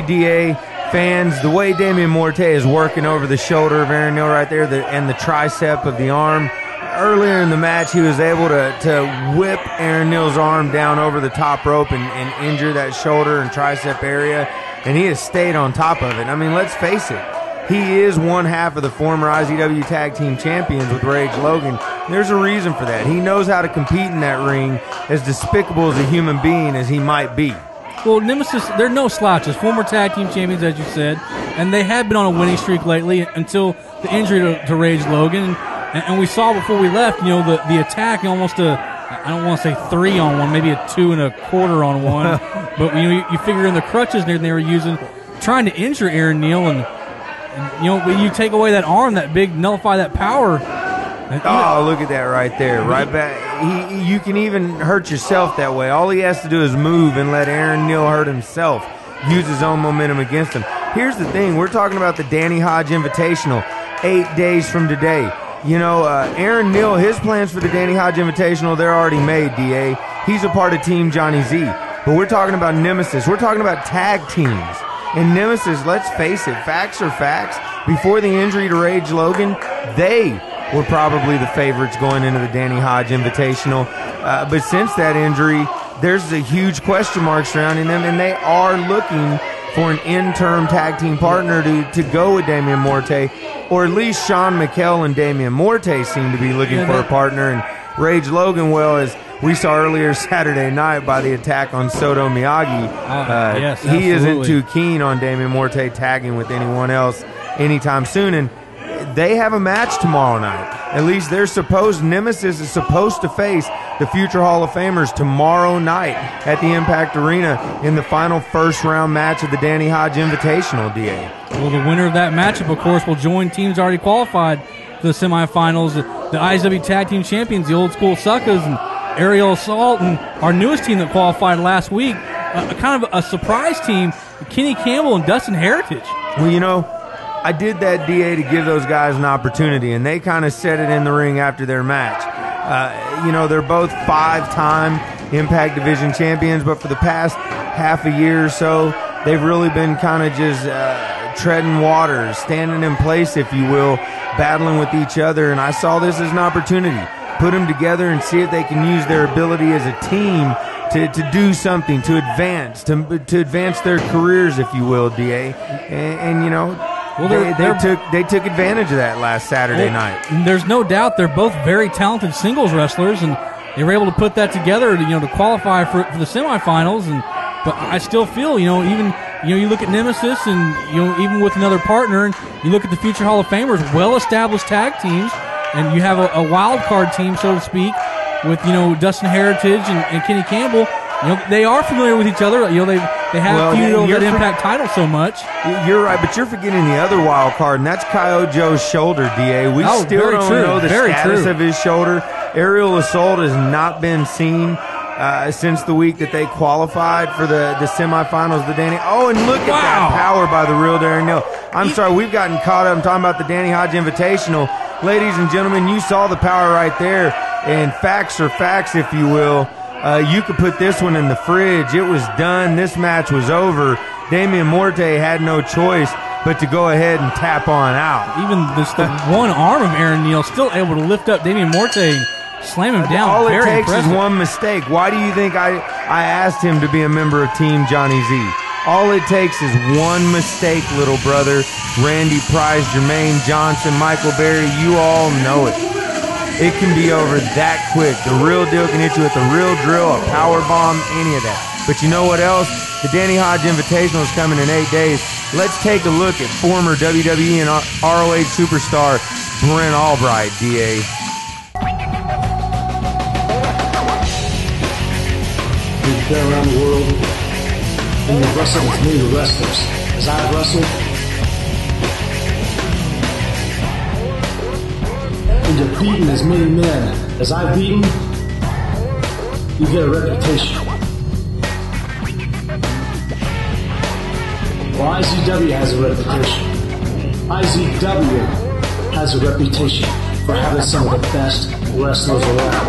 DA, fans, the way Damian Morte is working over the shoulder of Aaron Neal right there and the tricep of the arm. Earlier in the match, he was able to whip Aaron Neal's arm down over the top rope and injure that shoulder and tricep area, and he has stayed on top of it. I mean, let's face it. He is one half of the former IZW Tag Team Champions with Rage Logan. There's a reason for that. He knows how to compete in that ring, as despicable as a human being as he might be. Well, Nemesis, they're no slouches. Former Tag Team Champions, as you said, and they have been on a winning streak lately until the injury to Rage Logan. And we saw before we left, you know, the attack, almost I don't want to say 3-on-1, maybe a 2 1/4 on one. But, you know, you figure in the crutches they were using, trying to injure Aaron Neal, and you know, when you take away that arm, that big, nullify that power. Oh, look at that right there. Right back. You can even hurt yourself that way. All he has to do is move and let Aaron Neal hurt himself, use his own momentum against him. Here's the thing. We're talking about the Danny Hodge Invitational 8 days from today. You know, Aaron Neal, his plans for the Danny Hodge Invitational, they're already made, DA. He's a part of Team Johnny Z. But we're talking about Nemesis. We're talking about tag teams. And Nemesis, let's face it, facts are facts. Before the injury to Rage Logan, they were probably the favorites going into the Danny Hodge Invitational. But since that injury, there's a huge question mark surrounding them, and they are looking for an interim tag team partner to go with Damian Morte, or at least Sean McKell and Damian Morte seem to be looking for a partner. And Rage Logan, well, as we saw earlier Saturday night by the attack on Soto Miyagi, yes, he isn't too keen on Damian Morte tagging with anyone else anytime soon. And they have a match tomorrow night. At least they're supposed, Nemesis is supposed to face the future Hall of Famers tomorrow night at the Impact Arena in the final first round match of the Danny Hodge Invitational, DA. Well, the winner of that matchup, of course, will join teams already qualified for the semifinals, the IZW Tag Team Champions, the Old School Suckers, and Aerial Assault, and our newest team that qualified last week, a kind of a surprise team, Kenny Campbell and Dustin Heritage. Well, you know, I did that, DA, to give those guys an opportunity, and they kind of set it in the ring after their match. You know, they're both 5-time Impact Division champions, but for the past half a year or so, they've really been kind of just treading water, standing in place, if you will, battling with each other, and I saw this as an opportunity. Put them together and see if they can use their ability as a team to do something, to advance their careers, if you will, DA. And you know, well, they took advantage of that last Saturday night. There's no doubt they're both very talented singles wrestlers, and they were able to put that together to qualify for the semifinals. But I still feel, even you look at Nemesis, and even with another partner, and you look at the future Hall of Famers, well-established tag teams, and you have a wild card team, so to speak, with Dustin Heritage and Kenny Campbell. They are familiar with each other. They have feuded over that Impact title so much. You're right, but you're forgetting the other wild card, and that's Kyle Joe's shoulder, DA. We still don't know the status of his shoulder. Aerial Assault has not been seen since the week that they qualified for the semifinals of the Danny. Oh, and look at that power by the real Aaron Neal. I'm sorry, we've gotten caught up. I'm talking about the Danny Hodge Invitational. Ladies and gentlemen, you saw the power right there, and facts are facts, if you will. You could put this one in the fridge. It was done. This match was over. Damian Morte had no choice but to go ahead and tap on out. Even the one arm of Aaron Neal still able to lift up Damian Morte and slam him down. All it takes impressive. is one mistake. Why do you think I asked him to be a member of Team Johnny Z? All it takes is one mistake, little brother. Randy Price, Jermaine Johnson, Michael Berry, you all know it. It can be over that quick. The real deal can hit you with a real drill, a power bomb, any of that. But you know what else? The Danny Hodge Invitational is coming in 8 days. Let's take a look at former WWE and ROH superstar Brent Albright, DA. We've been around the world, and you've wrestled with many wrestlers. As I've wrestled, and you've beaten as many men as I've beaten, you get a reputation. Well, IZW has a reputation. IZW has a reputation for having some of the best wrestlers around.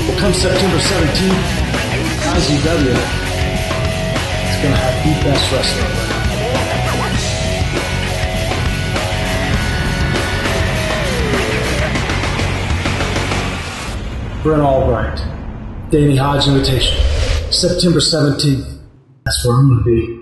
Well, come September 17th, IZW is going to have the best wrestler around. Brent Albright, Danny Hodge Invitation, September 17th. That's where I'm going to be.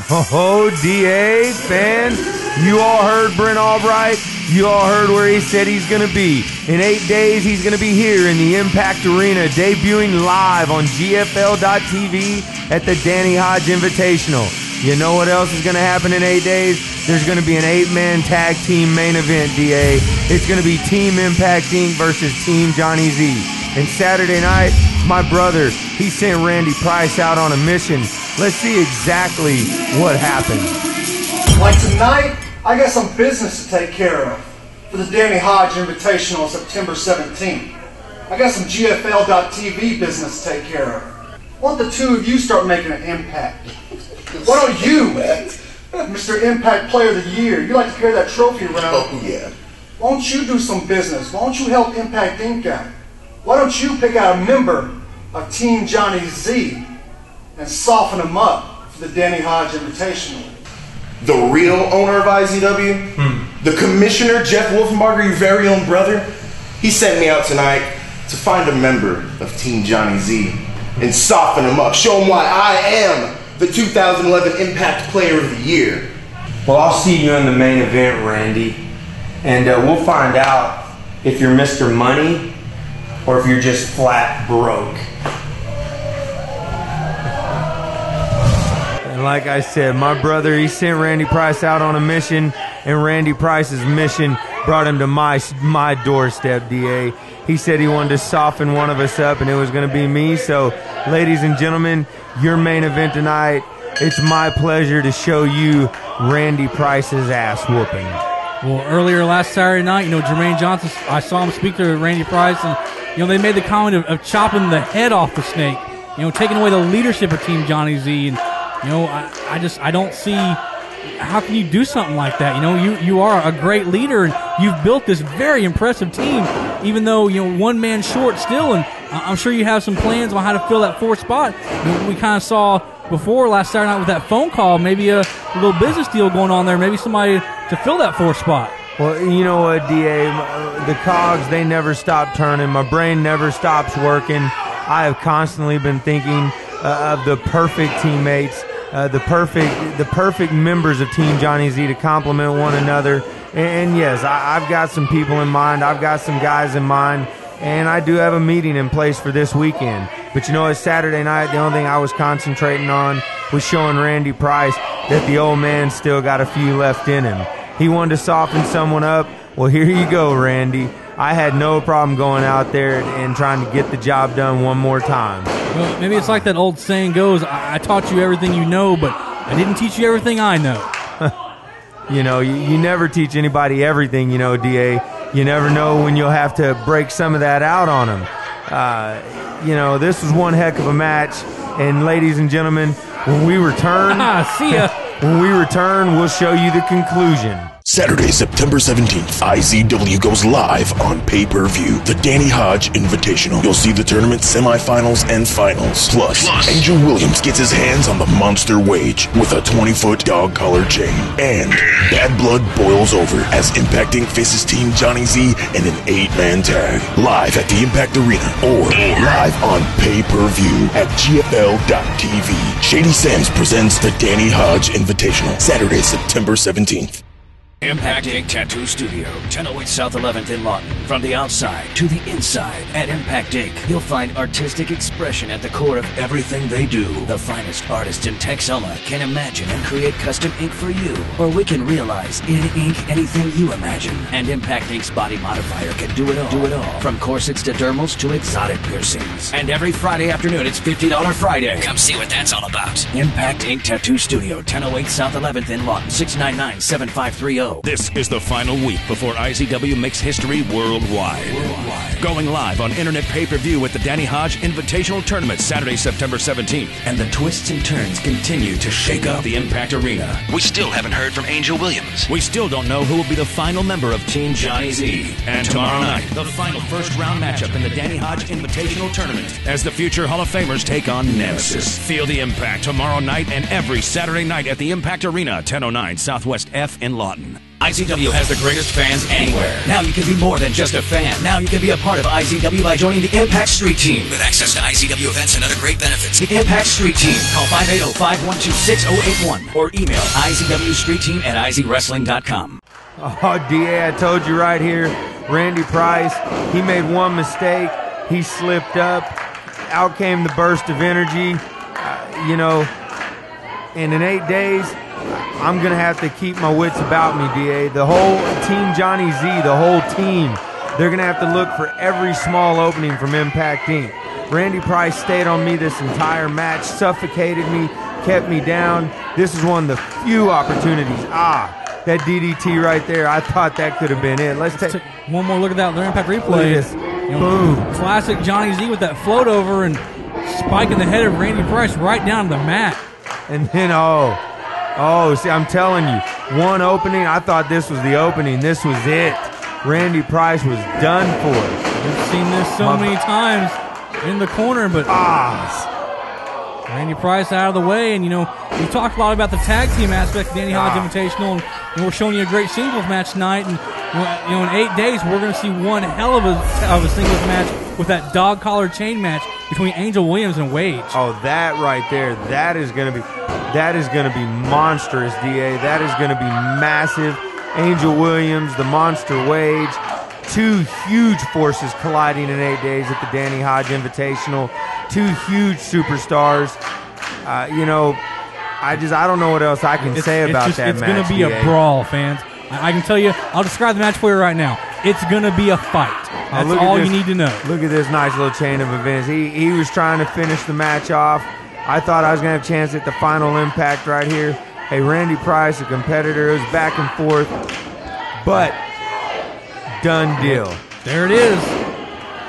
Oh, DA fans, you all heard Brent Albright. You all heard where he said he's going to be. In 8 days, he's going to be here in the Impact Arena, debuting live on GFL.TV at the Danny Hodge Invitational. You know what else is going to happen in 8 days? There's going to be an 8-man tag team main event, DA. It's going to be Team Impact Inc. versus Team Johnny Z. And Saturday night, my brother, he sent Randy Price out on a mission. Let's see exactly what happened. Like tonight, I got some business to take care of for the Danny Hodge Invitational on September 17th. I got some GFL.TV business to take care of. Why don't the two of you start making an impact? Why don't you, Mr. Impact Player of the Year, you like to carry that trophy around. Oh, yeah. Why don't you do some business? Why don't you help Impact Inc. out? Why don't you pick out a member of Team Johnny Z and soften him up for the Danny Hodge Invitational? The real owner of IZW, the commissioner, Jeff Wolfenbarger, your very own brother, he sent me out tonight to find a member of Team Johnny Z and soften him up, show him why I am the 2011 Impact Player of the Year. Well, I'll see you in the main event, Randy. And we'll find out if you're Mr. Money or if you're just flat broke. And like I said, my brother, he sent Randy Price out on a mission, and Randy Price's mission brought him to my doorstep, DA. He said he wanted to soften one of us up, and it was going to be me. So, ladies and gentlemen, your main event tonight, it's my pleasure to show you Randy Price's ass whooping. Well, earlier last Saturday night, Jermaine Johnson, I saw him speak to Randy Price, and, they made the comment of chopping the head off the snake, taking away the leadership of Team Johnny Z. And, I don't see how can you do something like that. You are a great leader, and you've built this very impressive team, even though, one man short still, and I'm sure you have some plans on how to fill that fourth spot. We kind of saw before last Saturday night with that phone call, maybe a little business deal going on there, maybe somebody to fill that fourth spot. Well, you know what, DA, the cogs, they never stop turning. My brain never stops working. I have constantly been thinking of the perfect teammates, the perfect members of Team Johnny Z to complement one another. And yes, I've got some people in mind. I've got some guys in mind. And I do have a meeting in place for this weekend. But it's Saturday night. The only thing I was concentrating on was showing Randy Price that the old man still got a few left in him. He wanted to soften someone up. Well, here you go, Randy. I had no problem going out there and trying to get the job done one more time. Well, maybe it's like that old saying goes, I taught you everything you know, but I didn't teach you everything I know. You never teach anybody everything, DA. You never know when you'll have to break some of that out on them. This was one heck of a match. And ladies and gentlemen, when we return, see ya. When we return, we'll show you the conclusion. Saturday, September 17th, IZW goes live on pay-per-view. The Danny Hodge Invitational. You'll see the tournament semifinals and finals. Plus, Angel Williams gets his hands on the monster wage with a 20-foot dog collar chain. And bad blood boils over as Impact Inc. faces Team Johnny Z in an 8-man tag. Live at the Impact Arena or live on pay-per-view at GFL.TV. Shady Sam's presents the Danny Hodge Invitational. Saturday, September 17th. Impact Inc. Tattoo Studio, 1008 South 11th in Lawton. From the outside to the inside, at Impact Inc., you'll find artistic expression at the core of everything they do. The finest artists in Texoma can imagine and create custom ink for you, or we can realize in ink anything you imagine. And Impact Inc.'s body modifier can do it all. From corsets to dermals to exotic piercings. And every Friday afternoon, it's $50 Friday. Come see what that's all about. Impact Inc. Tattoo Studio, 1008 South 11th in Lawton, 699-7530. This is the final week before IZW makes history worldwide. Going live on internet pay-per-view with the Danny Hodge Invitational Tournament Saturday, September 17th. And the twists and turns continue to shake up the Impact Arena. We still haven't heard from Angel Williams. We still don't know who will be the final member of Team Johnny Z. And tomorrow night, the final first-round matchup in the Danny Hodge Invitational Tournament as the future Hall of Famers take on Nemesis. Feel the impact tomorrow night and every Saturday night at the Impact Arena, 1009 Southwest F in Lawton. IZW has the greatest fans anywhere. Now you can be more than just a fan. Now you can be a part of IZW by joining the Impact Street Team. With access to IZW events and other great benefits. The Impact Street Team. Call 580-512-6081 or email izwstreetteam@izwrestling.com. Oh, DA, I told you right here, Randy Price, he made one mistake. He slipped up. Out came the burst of energy. And in 8 days, I'm going to have to keep my wits about me, DA. The whole Team Johnny Z, the whole team, they're going to have to look for every small opening from Impact Inc. Randy Price stayed on me this entire match, suffocated me, kept me down. This is one of the few opportunities. That DDT right there, I thought that could have been it. Let's take one more look at that Impact replay. Look at this. Boom. Classic Johnny Z with that float over and spiking the head of Randy Price right down to the mat. And then, see, I'm telling you, one opening, I thought this was the opening. This was it. Randy Price was done for. We've seen this so many times in the corner, but Randy Price out of the way. And, we talked a lot about the tag team aspect of Danny Hodge Invitational, and we're showing you a great singles match tonight. And, in 8 days, we're going to see one hell of a singles match with that dog collar chain match between Angel Williams and Wage. Oh, that right there, that is going to be monstrous, DA. That is going to be massive. Angel Williams, the Monster Wage, two huge forces colliding in 8 days at the Danny Hodge Invitational. Two huge superstars. I don't know what else I can say about that match. It's going to be a brawl, fans. I can tell you, I'll describe the match for you right now. It's going to be a fight. That's all you need to know. Look at this nice little chain of events. He was trying to finish the match off. I thought I was going to have a chance at the final impact right here. Hey, Randy Price, a competitor. It was back and forth. But, done deal. There it is.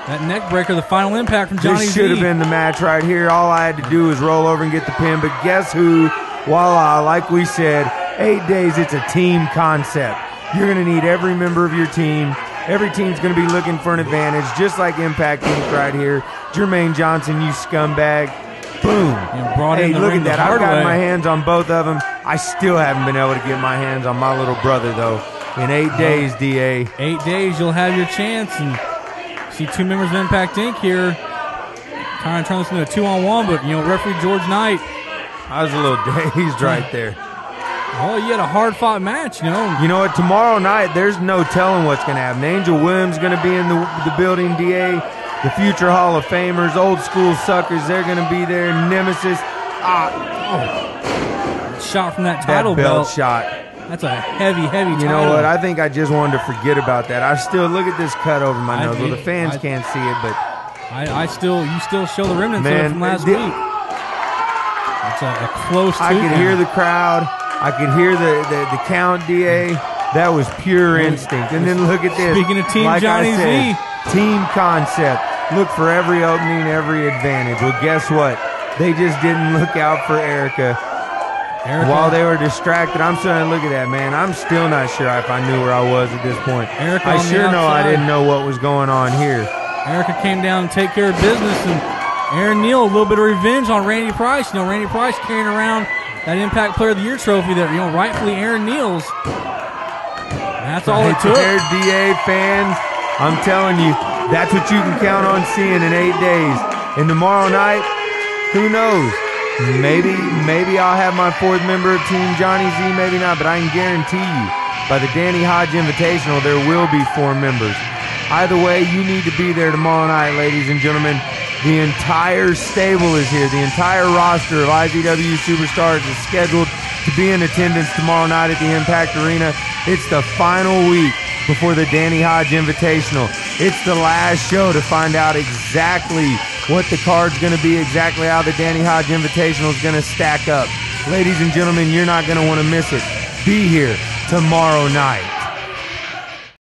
That neck breaker, the final impact from Johnny Z. This should have been the match right here. All I had to do was roll over and get the pin. But guess who? Voila, like we said, 8 days, it's a team concept. You're going to need every member of your team. Every team's going to be looking for an advantage, just like Impact Inc. right here. Jermaine Johnson, you scumbag. Boom. Hey, look at that. I've got my hands on both of them. I still haven't been able to get my hands on my little brother, though. In 8 days, DA. 8 days, you'll have your chance. And see two members of Impact Inc. here trying to turn this into a 2-on-1, but, referee George Knight. I was a little dazed right there. Oh, you had a hard-fought match, You know what? Tomorrow night, there's no telling what's going to happen. Angel Williams going to be in the building, DA. The future Hall of Famers, old school suckers, they're going to be there. Nemesis. Shot from that title belt. Shot. That's a heavy title. You know what? I think I just wanted to forget about that. I still look at this cut over my nose. Well, the fans can't see it, but you still show the remnants of it from last week. It's a close. I could hear the crowd. I could hear the count, DA. That was pure instinct. And then look at this. Speaking of Team Johnny Z. Team concept. Look for every opening, every advantage. Well, guess what? They just didn't look out for Erica. While they were distracted. I'm starting to look at that, man. I'm still not sure if I knew where I was at this point. I sure know I didn't know what was going on here. Erica came down to take care of business, and Aaron Neal, a little bit of revenge on Randy Price. Randy Price carrying around that Impact Player of the Year trophy that, rightfully Aaron Neal's. That's all it took. There, DA fans. I'm telling you, that's what you can count on seeing in 8 days. And tomorrow night, who knows? Maybe I'll have my fourth member of Team Johnny Z, maybe not, but I can guarantee you, by the Danny Hodge Invitational, there will be 4 members. Either way, you need to be there tomorrow night, ladies and gentlemen. The entire stable is here. The entire roster of IZW Superstars is scheduled to be in attendance tomorrow night at the Impact Arena. It's the final week before the Danny Hodge Invitational. It's the last show to find out exactly what the card's going to be, exactly how the Danny Hodge Invitational is going to stack up. Ladies and gentlemen, you're not going to want to miss it. Be here tomorrow night.